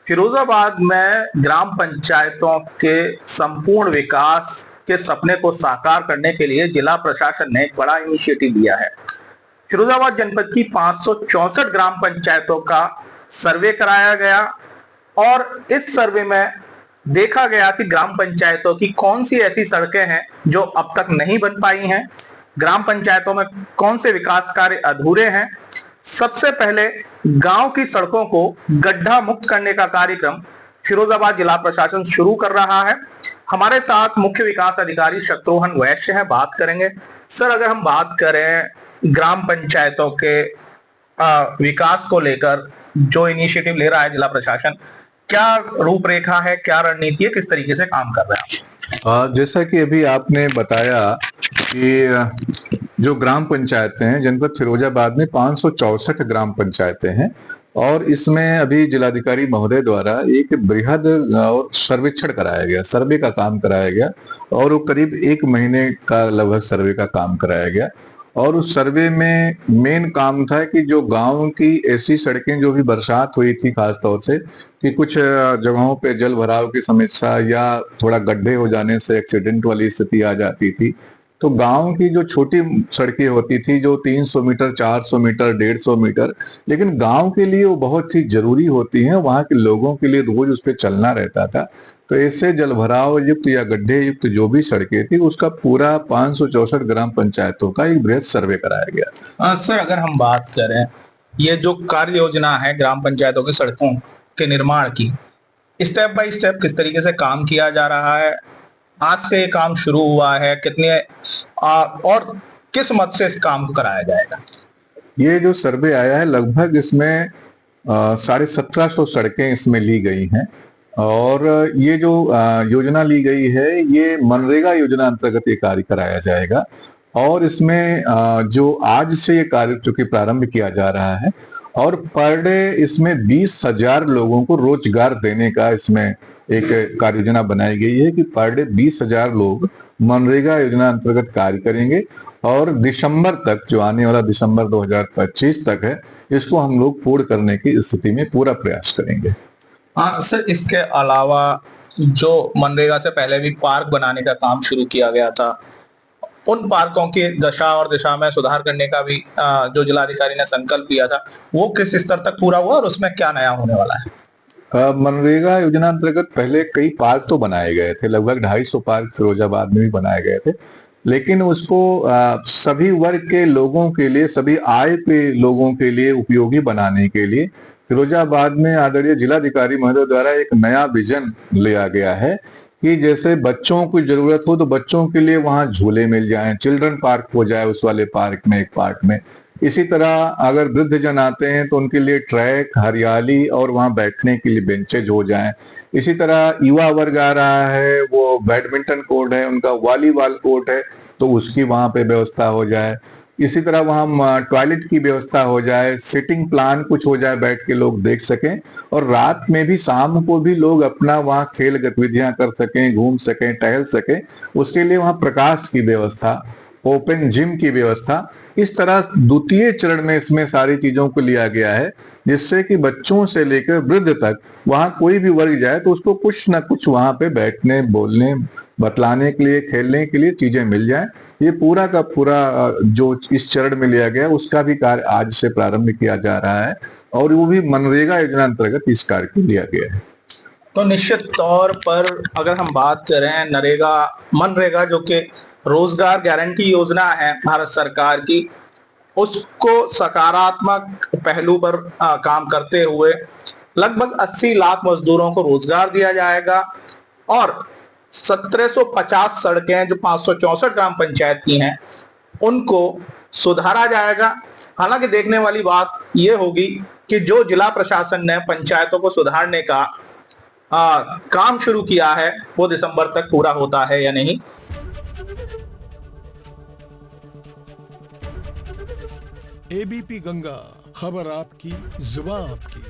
फिरोजाबाद में ग्राम पंचायतों के संपूर्ण विकास के सपने को साकार करने के लिए जिला प्रशासन ने एक बड़ा इनिशिएटिव लिया है। फिरोजाबाद जनपद की 564 ग्राम पंचायतों का सर्वे कराया गया और इस सर्वे में देखा गया कि ग्राम पंचायतों की कौन सी ऐसी सड़कें हैं जो अब तक नहीं बन पाई हैं, ग्राम पंचायतों में कौन से विकास कार्य अधूरे हैं। सबसे पहले गांव की सड़कों को गड्ढा मुक्त करने का कार्यक्रम फिरोजाबाद जिला प्रशासन शुरू कर रहा है। हमारे साथ मुख्य विकास अधिकारी शत्रुघ्न वैश्य हैं, बात करेंगे। सर, अगर हम बात करें ग्राम पंचायतों के विकास को लेकर जो इनिशिएटिव ले रहा है जिला प्रशासन, क्या रूपरेखा है, क्या रणनीति है, किस तरीके से काम कर रहा है? जैसा कि अभी आपने बताया कि जो ग्राम पंचायतें हैं जनपद फिरोजाबाद में 564 ग्राम पंचायतें हैं और इसमें अभी जिलाधिकारी महोदय द्वारा एक बृहद और सर्वेक्षण कराया गया, सर्वे का काम कराया गया और वो करीब 1 महीने का लगभग सर्वे का काम कराया गया। और उस सर्वे में मेन काम था कि जो गांव की ऐसी सड़कें जो भी बरसात हुई थी खास तौर से कि कुछ जगहों पे जल भराव की समस्या या थोड़ा गड्ढे हो जाने से एक्सीडेंट वाली स्थिति आ जाती थी, तो गांव की जो छोटी सड़कें होती थी जो 300 मीटर, 400 मीटर, 150 मीटर, लेकिन गांव के लिए वो बहुत ही जरूरी होती हैं, वहां के लोगों के लिए रोज उस पर चलना रहता था। तो ऐसे जलभराव युक्त या गड्ढे युक्त जो भी सड़कें थी उसका पूरा 564 ग्राम पंचायतों का एक बृहद सर्वे कराया गया। सर, अगर हम बात करें ये जो कार्य योजना है ग्राम पंचायतों की सड़कों के निर्माण की, स्टेप बाय स्टेप किस तरीके से काम किया जा रहा है, आज से ये काम शुरू हुआ है, कितने और किस मत से इस काम को कराया जाएगा? ये जो सर्वे आया है लगभग इसमें 1750 सड़कें इसमें ली गई हैं और ये जो योजना ली गई है ये मनरेगा योजना अंतर्गत ये कार्य कराया जाएगा और इसमें जो आज से ये कार्य चूंकि प्रारंभ किया जा रहा है और पर डे इसमें 20,000 लोगों को रोजगार देने का इसमें एक कार्य योजना बनाई गई है कि पर डे 20,000 लोग मनरेगा योजना अंतर्गत कार्य करेंगे और दिसंबर तक, जो आने वाला दिसंबर 2025 तक है, इसको हम लोग पूर्ण करने की स्थिति में पूरा प्रयास करेंगे। हाँ सर, इसके अलावा जो मनरेगा से पहले भी पार्क बनाने का काम शुरू किया गया था, उन पार्कों की दशा और दिशा में सुधार करने का भी जो जिलाधिकारी ने संकल्प लिया था, वो किस स्तर तक पूरा हुआ और उसमें क्या नया होने वाला है? मनरेगा योजना अंतर्गत पहले कई पार्क तो बनाए गए थे, लगभग 250 पार्क फिरोजाबाद में भी बनाए गए थे, लेकिन उसको सभी वर्ग के लोगों के लिए, सभी आय के लोगों के लिए उपयोगी बनाने के लिए फिरोजाबाद में आदरणीय जिलाधिकारी महोदय द्वारा एक नया विजन लिया गया है कि जैसे बच्चों को जरूरत हो तो बच्चों के लिए वहां झूले मिल जाएं, चिल्ड्रन पार्क हो जाए उस वाले पार्क में, एक पार्क में। इसी तरह अगर वृद्ध जन आते हैं तो उनके लिए ट्रैक, हरियाली और वहां बैठने के लिए बेंचेज हो जाएं। इसी तरह युवा वर्ग आ रहा है, वो बैडमिंटन कोर्ट है, उनका वॉलीबॉल कोर्ट है, तो उसकी वहां पे व्यवस्था हो जाए। इसी तरह वहां टॉयलेट की व्यवस्था हो जाए, सिटिंग प्लान कुछ हो जाए, बैठ के लोग देख सकें और रात में भी, शाम को भी लोग अपना वहां खेल गतिविधियां कर सकें, घूम सकें, टहल सकें। उसके लिए वहां प्रकाश की व्यवस्था, ओपन जिम की व्यवस्था, इस तरह द्वितीय चरण में इसमें सारी चीजों को लिया गया है जिससे कि बच्चों से लेकर वृद्ध तक वहां कोई भी वर्ग जाए तो उसको कुछ ना कुछ वहां पे बैठने, बोलने, बतलाने के लिए, खेलने के लिए चीजें मिल जाएं। ये पूरा का पूरा जो इस चरण में लिया गया उसका भी कार्य आज से प्रारंभ किया जा रहा है और वो भी मनरेगा योजना अंतर्गत इस कार्य को लिया गया है। तो निश्चित तौर पर अगर हम बात करें मनरेगा जो कि रोजगार गारंटी योजना है भारत सरकार की, उसको सकारात्मक पहलू पर काम करते हुए लगभग 80 लाख मजदूरों को रोजगार दिया जाएगा और 1750 सड़कें जो 564 ग्राम पंचायत की हैं उनको सुधारा जाएगा। हालांकि देखने वाली बात यह होगी कि जो जिला प्रशासन ने पंचायतों को सुधारने का काम शुरू किया है वो दिसंबर तक पूरा होता है या नहीं। एबीपी गंगा, खबर आपकी, जुबान आपकी।